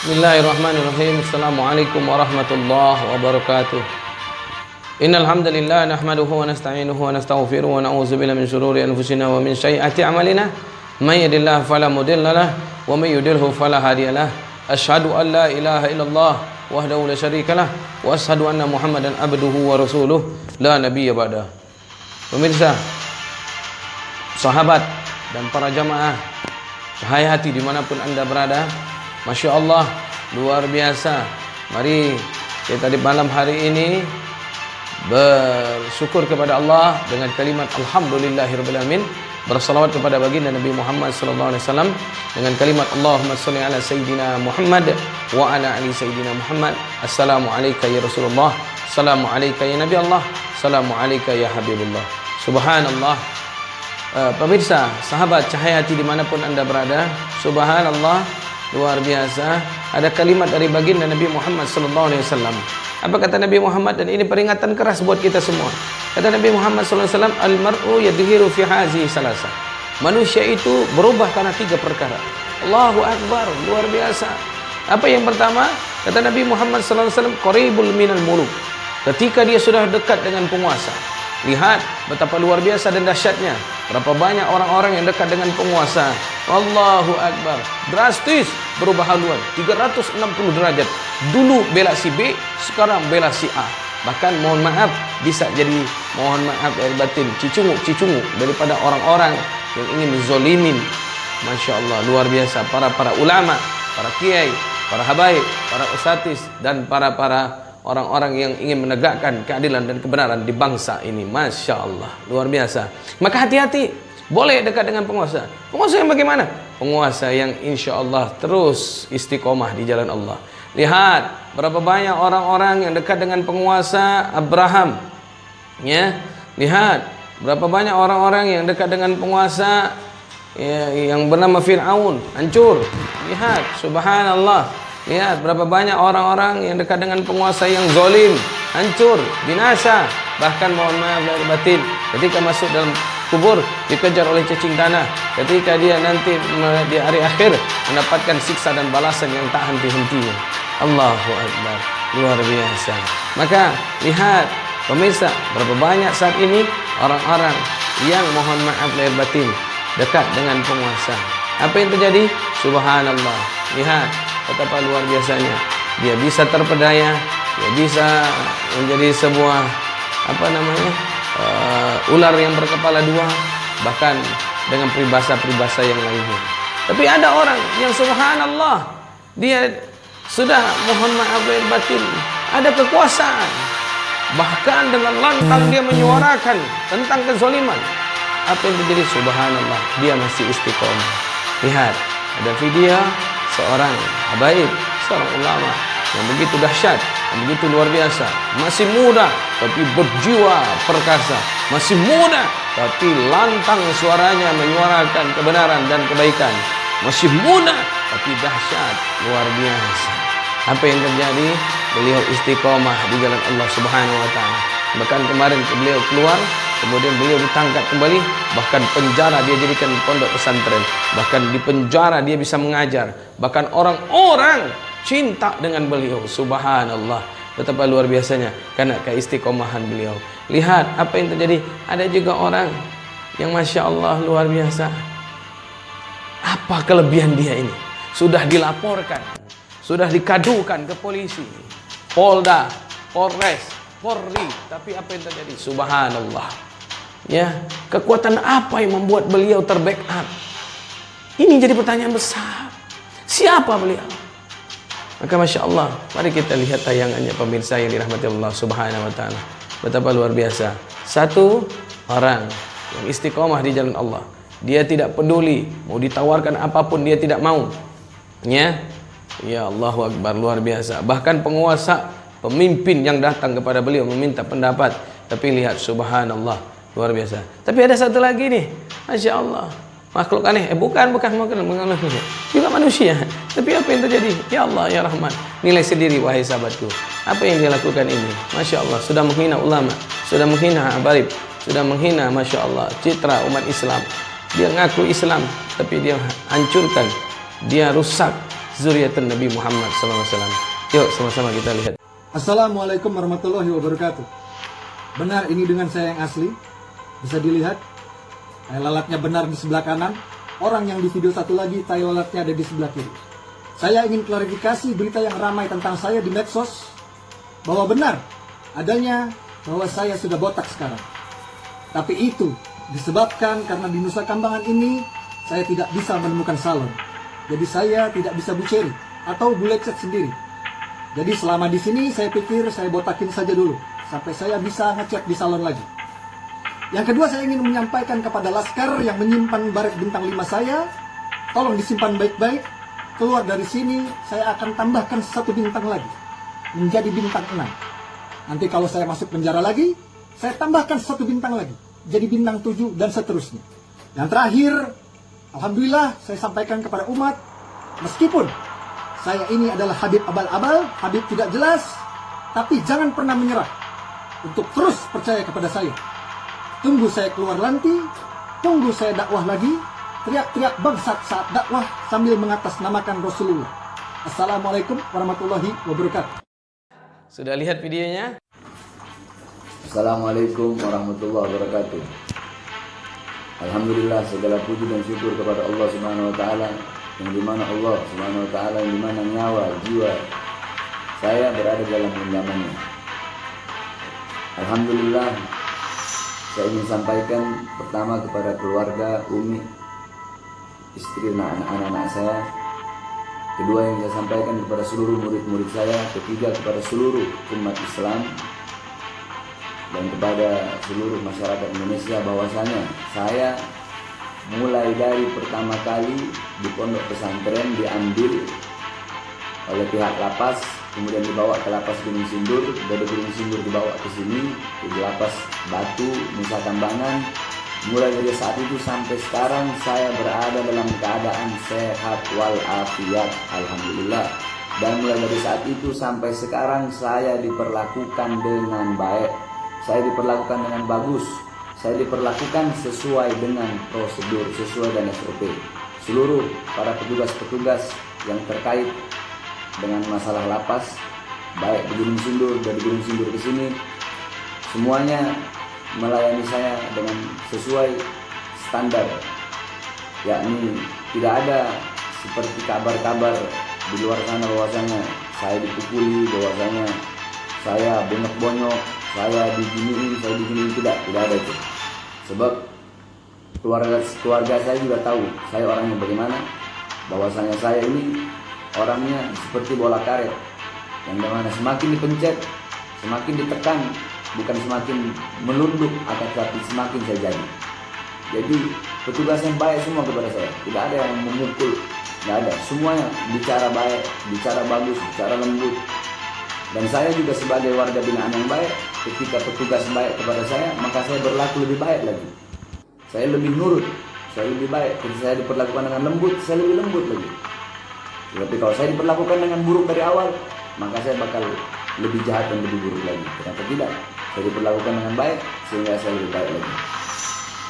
Bismillahirrahmanirrahim. Assalamualaikum warahmatullahi wabarakatuh. Innal hamdalillah nahmaduhu wa nasta'inuhu wa nastaghfiruhu wa na'udzu billahi min shururi anfusina wa min sayyiati a'malina. May yahdihillahu fala mudilla lahu wa may yudlilhu fala hadiya lahu. Asyhadu an la ilaha illallah wahdahu la syarika lah wa asyhadu anna Muhammadan abduhu wa rasuluh la nabiyya ba'da. Pemirsa, sahabat dan para jamaah cahaya hati dimanapun anda berada, Masya Allah, luar biasa. Mari kita di malam hari ini bersyukur kepada Allah dengan kalimat Alhamdulillahirabbil alamin, bersalawat kepada baginda Nabi Muhammad sallallahu alaihi wasallam dengan kalimat Allahumma shalli ala sayyidina Muhammad wa ala ali sayyidina Muhammad. Assalamu alayka ya Rasulullah, assalamu alayka ya Nabi Allah, assalamu alayka ya Habibullah. Subhanallah. Pemirsa, sahabat cahaya hati dimanapun anda berada, subhanallah, luar biasa. Ada kalimat dari baginda Nabi Muhammad sallallahu alaihi wasallam. Apa kata Nabi Muhammad, dan ini peringatan keras buat kita semua. Kata Nabi Muhammad sallallahu alaihi wasallam, al-mar'u yadhiru fi hazihi salasa. Manusia itu berubah karena 3 perkara. Allahu akbar, luar biasa. Apa yang pertama? Kata Nabi Muhammad sallallahu alaihi wasallam, qaribul minal muluk. Ketika dia sudah dekat dengan penguasa. Lihat betapa luar biasa dan dahsyatnya. Berapa banyak orang-orang yang dekat dengan penguasa. Allahu akbar. Drastis berubah haluan 360 derajat. Dulu bela si B, sekarang bela si A. Bahkan mohon maaf, bisa jadi mohon maaf dari batin cicungu daripada orang-orang yang ingin menzolimin. Masya Allah, luar biasa. Para ulama, para kiai, para habaib, para ustadz, dan para orang-orang yang ingin menegakkan keadilan dan kebenaran di bangsa ini. Masya Allah, luar biasa. Maka hati-hati, boleh dekat dengan penguasa. Penguasa yang bagaimana? Penguasa yang insya Allah terus istiqomah di jalan Allah. Lihat berapa banyak orang-orang yang dekat dengan penguasa Abraham, ya. Lihat berapa banyak orang-orang yang dekat dengan penguasa yang bernama Fir'aun, hancur. Lihat, subhanallah. Lihat berapa banyak orang-orang yang dekat dengan penguasa yang zalim, hancur, binasa. Bahkan mohon maaf lahir batin, ketika masuk dalam kubur dikejar oleh cacing tanah. Ketika dia nanti di hari akhir mendapatkan siksa dan balasan yang tak henti-hentinya. Allahu akbar, luar biasa. Maka lihat pemirsa, berapa banyak saat ini orang-orang yang mohon maaf lahir batin dekat dengan penguasa. Apa yang terjadi? Subhanallah. Lihat betapa luar biasanya. Dia bisa terpedaya, dia bisa menjadi sebuah ular yang berkepala 2, bahkan dengan peribahasa-peribahasa yang lainnya. Tapi ada orang yang subhanallah, dia sudah mohon maaf lahir batin, ada kekuasaan, bahkan dengan lantang dia menyuarakan tentang kezaliman. Apa yang terjadi? Subhanallah, dia masih istiqomah. Lihat, ada video seorang habaib, seorang ulama yang begitu dahsyat, yang begitu luar biasa. Masih muda tapi berjiwa perkasa, masih muda tapi lantang suaranya menyuarakan kebenaran dan kebaikan, masih muda tapi dahsyat, luar biasa. Apa yang terjadi? Beliau istiqomah di jalan Allah Subhanahu wa taala. Bahkan kemarin beliau keluar, kemudian beliau ditangkap kembali, bahkan penjara dia jadikan pondok pesantren, bahkan di penjara dia bisa mengajar, bahkan orang-orang cinta dengan beliau. Subhanallah, betapa luar biasanya karena keistiqomahan beliau. Lihat apa yang terjadi. Ada juga orang yang Masya Allah luar biasa. Apa kelebihan dia ini? Sudah dilaporkan, sudah dikadukan ke polisi, Polda, Polres, Polri, tapi apa yang terjadi? Subhanallah. Ya, kekuatan apa yang membuat beliau terbackup? Ini jadi pertanyaan besar. Siapa beliau? Maka Masya Allah, mari kita lihat tayangannya pemirsa yang dirahmati Allah Subhanahu wa taala. Betapa luar biasa. Satu orang yang istiqomah di jalan Allah. Dia tidak peduli, mau ditawarkan apapun dia tidak mau. Ya. Ya Allahu akbar, luar biasa. Bahkan penguasa, pemimpin yang datang kepada beliau meminta pendapat, tapi lihat subhanallah, luar biasa. Tapi ada satu lagi nih, Masya Allah, makhluk aneh, bukan juga manusia. Tapi apa yang terjadi? Ya Allah ya Rahman, nilai sendiri wahai sahabatku. Apa yang dia lakukan ini? Masya Allah, sudah menghina ulama, sudah menghina habaib, sudah menghina Masya Allah citra umat Islam. Dia ngaku Islam, tapi dia hancurkan, dia rusak zuriatan Nabi Muhammad SAW. Yuk sama-sama kita lihat. Assalamualaikum warahmatullahi wabarakatuh. Benar, ini dengan saya yang asli. Bisa dilihat tai lalatnya benar di sebelah kanan. Orang yang di video satu lagi tai lalatnya ada di sebelah kiri. Saya ingin klarifikasi berita yang ramai tentang saya di medsos, bahwa benar adanya bahwa saya sudah botak sekarang. Tapi itu disebabkan karena di Nusa Kambangan ini saya tidak bisa menemukan salon. Jadi saya tidak bisa buceri atau bule cat sendiri. Jadi selama di sini saya pikir saya botakin saja dulu sampai saya bisa ngecek di salon lagi. Yang kedua, saya ingin menyampaikan kepada Laskar yang menyimpan baret bintang 5 saya, tolong disimpan baik-baik. Keluar dari sini saya akan tambahkan 1 bintang lagi menjadi bintang 6. Nanti kalau saya masuk penjara lagi, saya tambahkan 1 bintang lagi jadi bintang 7 dan seterusnya. Yang terakhir, alhamdulillah saya sampaikan kepada umat, meskipun saya ini adalah Habib abal-abal, Habib tidak jelas, tapi jangan pernah menyerah untuk terus percaya kepada saya. Tunggu saya keluar nanti, tunggu saya dakwah lagi, teriak-teriak bangsat saat dakwah sambil mengatasnamakan Rasulullah. Assalamualaikum warahmatullahi wabarakatuh. Sudah lihat videonya? Assalamualaikum warahmatullahi wabarakatuh. Alhamdulillah, segala puji dan syukur kepada Allah Subhanahu wa taala, yang dimana Allah Subhanahu wa taala, yang dimana nyawa, jiwa saya berada dalam genggamannya. Alhamdulillah, saya ingin sampaikan pertama kepada keluarga Umi, istri dan anak-anak saya. Kedua, yang saya sampaikan kepada seluruh murid-murid saya. Ketiga, kepada seluruh umat Islam dan kepada seluruh masyarakat Indonesia, bahwasanya saya mulai dari pertama kali di pondok pesantren diambil oleh pihak lapas, kemudian dibawa ke lapas Gunung Sindur, dari Gunung Sindur dibawa ke sini, di lapas Batu, Nusa Kambangan. Mulai dari saat itu sampai sekarang saya berada dalam keadaan sehat walafiat, alhamdulillah. Dan mulai dari saat itu sampai sekarang saya diperlakukan dengan baik, saya diperlakukan dengan bagus, saya diperlakukan sesuai dengan prosedur, sesuai dengan SOP. Seluruh para petugas-petugas yang terkait dengan masalah lapas, baik di Gunung Sindur, dari Gunung Sindur ke sini, semuanya melayani saya dengan sesuai standar, yakni tidak ada seperti kabar-kabar di luar sana bahwasanya saya dipukuli, bahwasanya saya bonyok-bonyok, saya diginiin, tidak ada itu. Sebab keluarga saya juga tahu saya orangnya bagaimana, bahwasanya saya ini orangnya seperti bola karet, yang dimana semakin dipencet, semakin ditekan, bukan semakin menunduk, akan tetapi semakin saya jadi. Jadi petugas yang baik semua kepada saya, tidak ada yang memukul, tidak ada. Semuanya bicara baik, bicara bagus, bicara lembut. Dan saya juga sebagai warga binaan yang baik, ketika petugas baik kepada saya, maka saya berlaku lebih baik lagi. Saya lebih nurut, saya lebih baik. Ketika saya diperlakukan dengan lembut, saya lebih lembut lagi. Tapi kalau saya diperlakukan dengan buruk dari awal, maka saya bakal lebih jahat dan lebih buruk lagi. Kenapa tidak? Saya diperlakukan dengan baik, sehingga saya lebih baik lagi.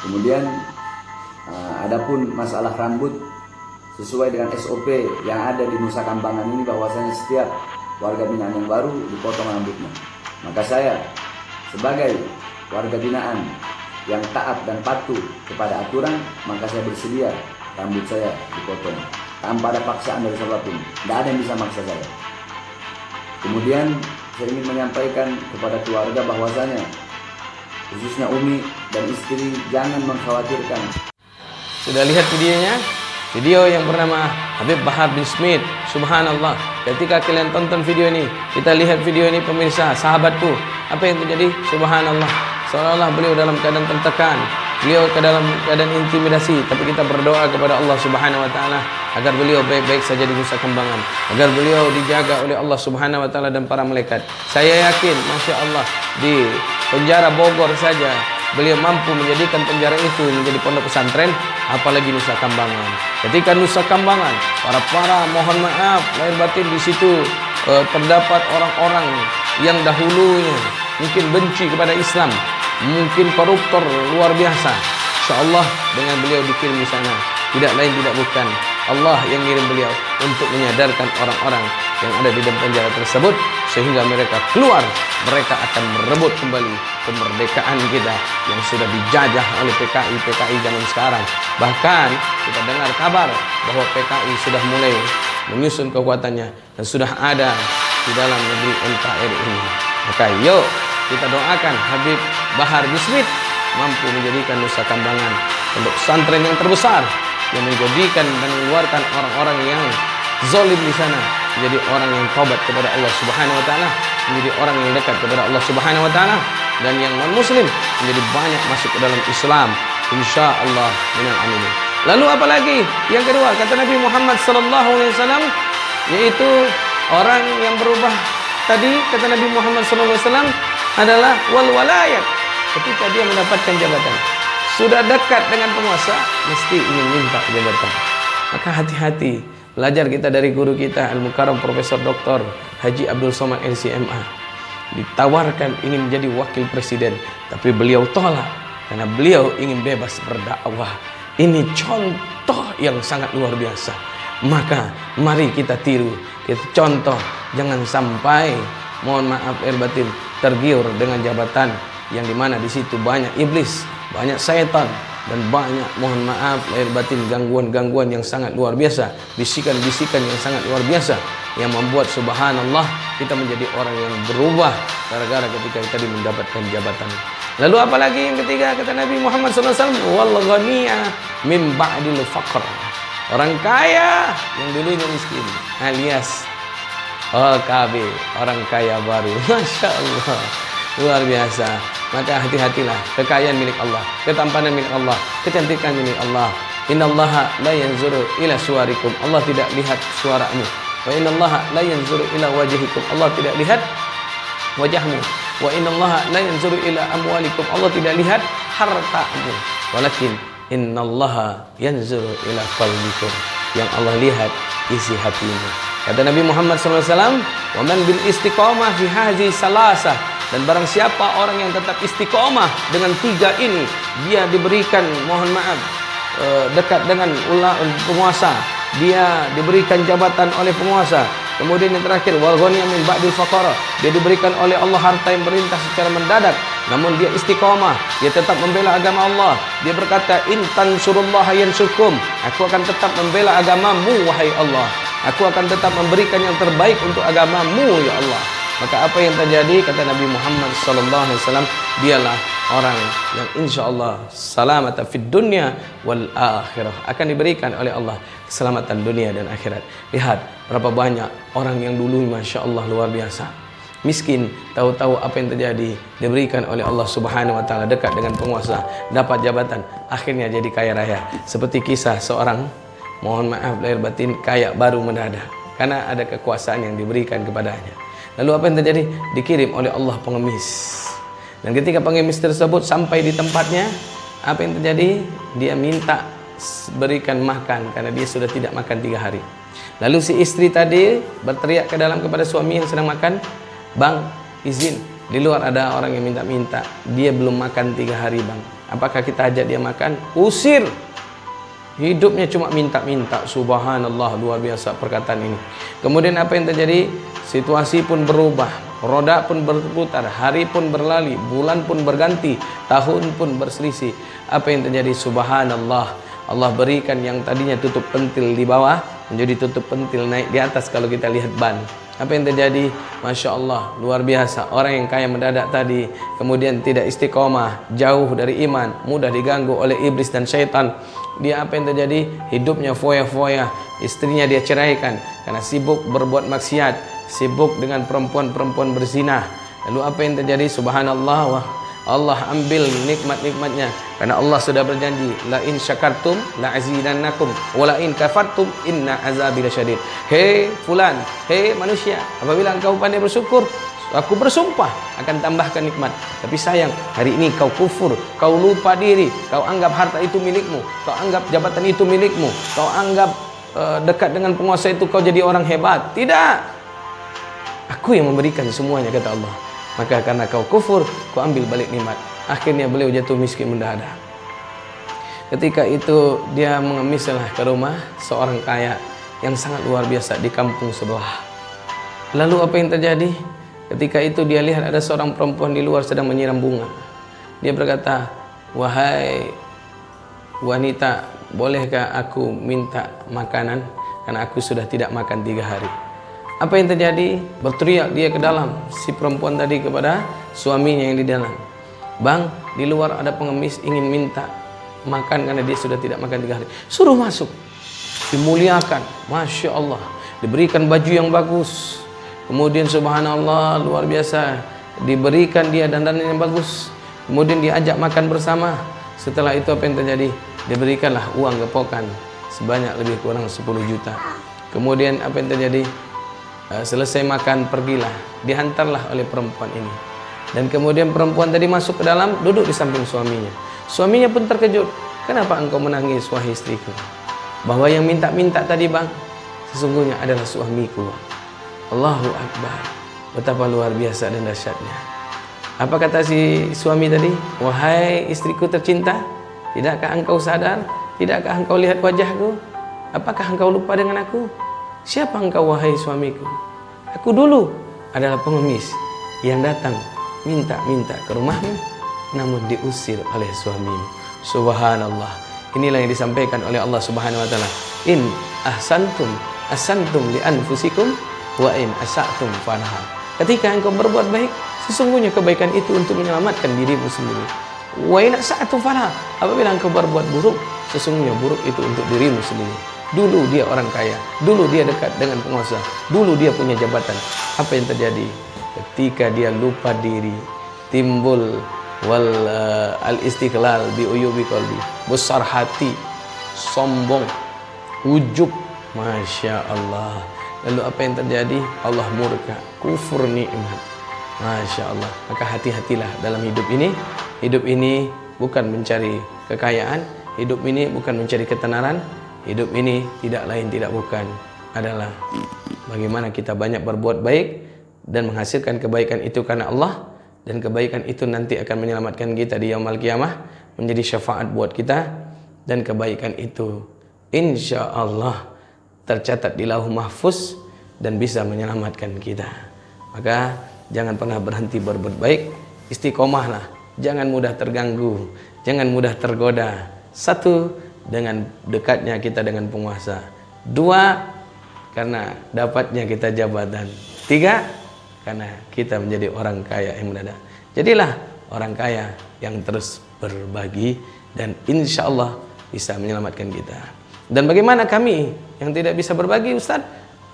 Kemudian, adapun masalah rambut, sesuai dengan SOP yang ada di Nusa Kambangan ini, bahwasanya setiap warga binaan yang baru dipotong rambutnya. Maka saya sebagai warga binaan yang taat dan patuh kepada aturan, maka saya bersedia rambut saya dipotong tanpa ada paksaan dari siapapun. Tidak ada yang bisa maksa saya. Kemudian saya ingin menyampaikan kepada keluarga bahwasanya khususnya Umi dan istri jangan mengkhawatirkan. Sudah lihat videonya? Video yang bernama Habib Bahar bin Smith. Subhanallah. Ketika kalian tonton video ini, kita lihat video ini pemirsa, sahabatku, apa yang terjadi? Subhanallah. Seolah-olah beliau dalam keadaan tertekan, beliau dalam keadaan intimidasi. Tapi kita berdoa kepada Allah Subhanahu wa taala agar beliau baik-baik saja di Nusa Kambangan, agar beliau dijaga oleh Allah Subhanahu wa taala dan para malaikat. Saya yakin, Masya Allah, di penjara Bogor saja beliau mampu menjadikan penjara itu menjadi pondok pesantren, apalagi Nusa Kambangan. Ketika Nusa Kambangan, para mohon maaf lahir batin, di situ terdapat orang-orang yang dahulunya mungkin benci kepada Islam, mungkin koruptor luar biasa. Insya Allah dengan beliau dikirim di sana, tidak lain tidak bukan Allah yang ngirim beliau. untuk menyadarkan orang-orang yang ada di dalam penjara tersebut, sehingga mereka keluar. Mereka akan merebut kembali kemerdekaan kita yang sudah dijajah oleh PKI zaman sekarang. Bahkan kita dengar kabar bahwa PKI sudah mulai menyusun kekuatannya dan sudah ada di dalam negeri NKRI ini. Maka yuk kita doakan Habib Bahar Bismit mampu menjadikan Nusa Kambangan pondok pesantren yang terbesar, yang menjadikan dan mengeluarkan orang-orang yang zalim di sana menjadi orang yang taubat kepada Allah Subhanahu wa taala, menjadi orang yang dekat kepada Allah Subhanahu wa taala, dan yang non muslim menjadi banyak masuk ke dalam Islam, insyaallah minal amin. Lalu apalagi yang kedua kata Nabi Muhammad sallallahu alaihi wasallam, yaitu orang yang berubah tadi kata Nabi Muhammad sallallahu alaihi wasallam adalah wal walayat. Ketika dia mendapatkan jabatan, sudah dekat dengan penguasa, mesti ingin minta jabatan. Maka hati-hati, belajar kita dari guru kita Al-Mukarram Profesor Dr. Haji Abdul Somad LCMA. Ditawarkan ingin menjadi wakil presiden, tapi beliau tolak karena beliau ingin bebas berdakwah. Ini contoh yang sangat luar biasa. Maka mari kita tiru, kita contoh, jangan sampai mohon maaf lahir batin tergiur dengan jabatan yang dimana di situ banyak iblis, banyak syaitan, dan banyak mohon maaf lahir batin gangguan-gangguan yang sangat luar biasa, bisikan-bisikan yang sangat luar biasa yang membuat subhanallah kita menjadi orang yang berubah gara-gara ketika tadi mendapatkan jabatan. Lalu apalagi yang ketiga kata Nabi Muhammad SAW, wal ghaniya min ba'dil faqr. Orang kaya yang dulunya miskin alias OKB, orang kaya baru. Masya Allah, luar biasa. Maka hati-hatilah, kekayaan milik Allah, ketampanan milik Allah, kecantikan milik Allah. Innallaha la yanzuru ila suwarikum, Allah tidak lihat suaramu. Wa innallaha la yanzuru ila wajhikum, Allah tidak lihat wajahmu. Wa innallaha la yanzuru ila amwalikum, Allah tidak lihat hartamu. Walakin innallaha yanzuru ila qalbikum, yang Allah lihat isi hatimu. Kata Nabi Muhammad SAW, wa man bil istiqamah fi hadhihi salasah, dan barang siapa orang yang tetap istiqomah dengan tiga ini, dia diberikan mohon maaf dekat dengan penguasa, dia diberikan jabatan oleh penguasa. Kemudian yang terakhir wal ghaniyah min ba'dil faqara, dia diberikan oleh Allah harta yang berlimpah secara mendadak, namun dia istiqomah, dia tetap membela agama Allah. Dia berkata, in tansurullaha yansurkum, aku akan tetap membela agamamu wahai Allah, aku akan tetap memberikan yang terbaik untuk agamamu ya Allah. Maka apa yang terjadi kata Nabi Muhammad sallallahu alaihi wasallam, dialah orang yang insyaallah salamatan fid dunya wal akhirah, akan diberikan oleh Allah keselamatan dunia dan akhirat. Lihat berapa banyak orang yang dulu masya Allah luar biasa miskin, tahu-tahu apa yang terjadi, diberikan oleh Allah Subhanahu wa taala dekat dengan penguasa, dapat jabatan, akhirnya jadi kaya raya. Seperti kisah seorang mohon maaf lahir batin kaya baru mendadak karena ada kekuasaan yang diberikan kepadanya. Lalu apa yang terjadi? Dikirim oleh Allah pengemis. Dan ketika pengemis tersebut sampai di tempatnya, apa yang terjadi? Dia minta berikan makan karena dia sudah tidak makan 3 hari. Lalu si istri tadi berteriak ke dalam kepada suami yang sedang makan, bang izin, di luar ada orang yang minta-minta, dia belum makan 3 hari bang, apakah kita ajak dia makan? Usir, hidupnya cuma minta-minta. Subhanallah, luar biasa perkataan ini. Kemudian apa yang terjadi? Situasi pun berubah, roda pun berputar, hari pun berlalu, bulan pun berganti, tahun pun berselisih. Apa yang terjadi? Subhanallah, Allah berikan yang tadinya tutup pentil di bawah menjadi tutup pentil naik di atas kalau kita lihat ban. Apa yang terjadi? Masya Allah, luar biasa. Orang yang kaya mendadak tadi kemudian tidak istiqomah, jauh dari iman, mudah diganggu oleh iblis dan syaitan. Dia apa yang terjadi? Hidupnya foya-foya, istrinya dia ceraikan karena sibuk berbuat maksiat, sibuk dengan perempuan-perempuan berzina. Lalu apa yang terjadi? Subhanallah, wah, Allah ambil nikmat-nikmatnya karena Allah sudah berjanji, la in syakartum la azidannakum wa la in kafartum inna azabi lasyadid. Hei fulan, hei manusia, apabila engkau pandai bersyukur, aku bersumpah akan tambahkan nikmat. Tapi sayang, hari ini kau kufur, kau lupa diri, kau anggap harta itu milikmu, kau anggap jabatan itu milikmu, kau anggap dekat dengan penguasa itu kau jadi orang hebat. Tidak, aku yang memberikan semuanya kata Allah. Maka karena kau kufur, kau ambil balik nikmat. Akhirnya beliau jatuh miskin mendadak. Ketika itu dia mengemislah ke rumah seorang kaya yang sangat luar biasa di kampung sebelah. Lalu apa yang terjadi? Ketika itu dia lihat ada seorang perempuan di luar sedang menyiram bunga. Dia berkata, "Wahai wanita, bolehkah aku minta makanan? Karena aku sudah tidak makan 3 hari." Apa yang terjadi? Berteriak dia ke dalam, si perempuan tadi kepada suaminya yang di dalam. "Bang, di luar ada pengemis ingin minta makan karena dia sudah tidak makan 3 hari. Suruh masuk." Dimuliakan, Masya Allah. Diberikan baju yang bagus. Kemudian subhanallah, luar biasa. Diberikan dia dandanan yang bagus. Kemudian diajak makan bersama. Setelah itu apa yang terjadi? Diberikanlah uang gepokan sebanyak lebih kurang 10 juta. Kemudian apa yang terjadi? Selesai makan, pergilah. Dihantarlah oleh perempuan ini. Dan kemudian perempuan tadi masuk ke dalam, duduk di samping suaminya. Suaminya pun terkejut. "Kenapa engkau menangis, wahai istriku?" "Bahwa yang minta-minta tadi, Bang, sesungguhnya adalah suamiku." Allahu Akbar. Betapa luar biasa dan dahsyatnya. Apa kata si suami tadi? "Wahai istriku tercinta, tidakkah engkau sadar? Tidakkah engkau lihat wajahku? Apakah engkau lupa dengan aku? Siapa engkau, wahai suamiku? Aku dulu adalah pengemis yang datang minta-minta ke rumahmu, namun diusir oleh suamimu." Subhanallah. Inilah yang disampaikan oleh Allah Subhanahu wa taala. "In ahsantum ahsantum li anfusikum wa in asatum falaha." Ketika engkau berbuat baik, sesungguhnya kebaikan itu untuk menyelamatkan dirimu sendiri. Wa in asatum falaha. Apabila engkau berbuat buruk, sesungguhnya buruk itu untuk dirimu sendiri. Dulu dia orang kaya, dulu dia dekat dengan penguasa, dulu dia punya jabatan. Apa yang terjadi? Ketika dia lupa diri, timbul al-istiqlal bi uyubi qalbi, besar hati, sombong, ujub. Masya Allah. Lalu apa yang terjadi? Allah murka, kufur nikmat. Masya Allah. Maka hati-hatilah dalam hidup ini. Hidup ini bukan mencari kekayaan, hidup ini bukan mencari ketenaran. Hidup ini tidak lain tidak bukan adalah bagaimana kita banyak berbuat baik dan menghasilkan kebaikan itu karena Allah, dan kebaikan itu nanti akan menyelamatkan kita di yaumul qiyamah, menjadi syafaat buat kita, dan kebaikan itu insya Allah tercatat di lauh mahfuz dan bisa menyelamatkan kita. Maka jangan pernah berhenti berbuat baik, istiqomahlah, jangan mudah terganggu, jangan mudah tergoda. 1, dengan dekatnya kita dengan penguasa. 2, karena dapatnya kita jabatan. 3, karena kita menjadi orang kaya yang mendadak. Jadilah orang kaya yang terus berbagi dan insya Allah bisa menyelamatkan kita. Dan bagaimana kami yang tidak bisa berbagi, Ustaz?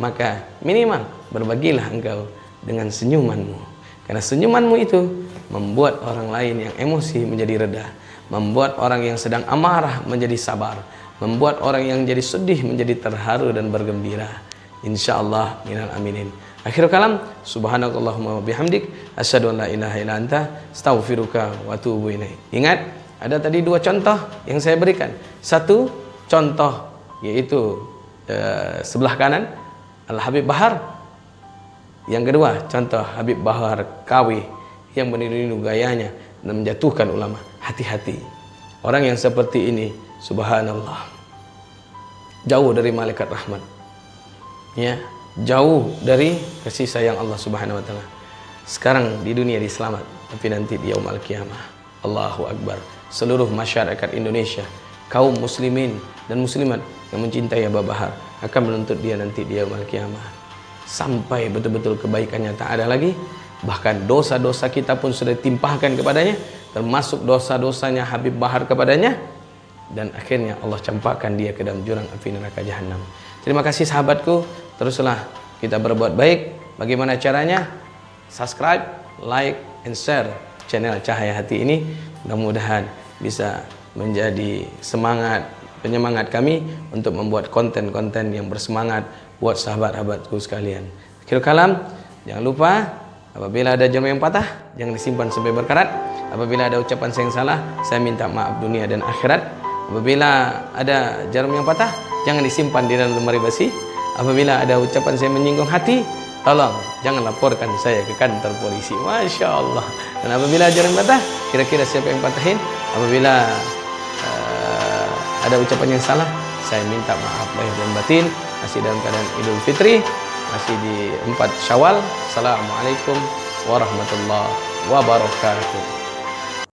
Maka minimal berbagilah engkau dengan senyumanmu. Karena senyumanmu itu membuat orang lain yang emosi menjadi reda, membuat orang yang sedang amarah menjadi sabar, membuat orang yang jadi sedih menjadi terharu dan bergembira. Insyaallah minal aminin. Akhirul kalam, subhanakallahumma wa bihamdik, asyhadu an la ilaha illa anta, astaghfiruka wa atubu ilaik. Ingat, ada tadi 2 contoh yang saya berikan. 1 contoh yaitu sebelah kanan Al-Habib Bahar. Yang kedua contoh Habib Bahar Kawi yang meniru gayanya dan menjatuhkan ulama. Hati-hati, orang yang seperti ini subhanallah jauh dari malaikat rahmat, ya, jauh dari kasih sayang Allah Subhanahu wa taala. Sekarang di dunia diselamat, tapi nanti di yaumul qiyamah, Allahu Akbar, seluruh masyarakat Indonesia, kaum muslimin dan muslimat yang mencintai Habib Bahar akan menuntut dia nanti di yaumul qiyamah, sampai betul-betul kebaikannya tak ada lagi. Bahkan dosa-dosa kita pun sudah ditimpahkan kepadanya, termasuk dosa-dosanya Habib Bahar kepadanya, dan akhirnya Allah campakkan dia ke dalam jurang api neraka jahanam. Terima kasih sahabatku, teruslah kita berbuat baik. Bagaimana caranya? Subscribe, like, and share channel Cahaya Hati ini. Mudah-mudahan bisa menjadi penyemangat kami untuk membuat konten-konten yang bersemangat buat sahabat-sahabatku sekalian. Akhirul kalam, jangan lupa apabila ada jarum yang patah, jangan disimpan sampai berkarat. Apabila ada ucapan saya yang salah, saya minta maaf dunia dan akhirat. Apabila ada jarum yang patah, jangan disimpan di dalam lemari besi. Apabila ada ucapan saya menyinggung hati, tolong jangan laporkan saya ke kantor polisi. Masya Allah. Dan apabila jarum patah, kira-kira siapa yang patahin? Apabila ada ucapan yang salah, saya minta maaf lahir dan batin. masih dalam keadaan Idul Fitri, masih di 4 Syawal. Assalamualaikum warahmatullahi wabarakatuh.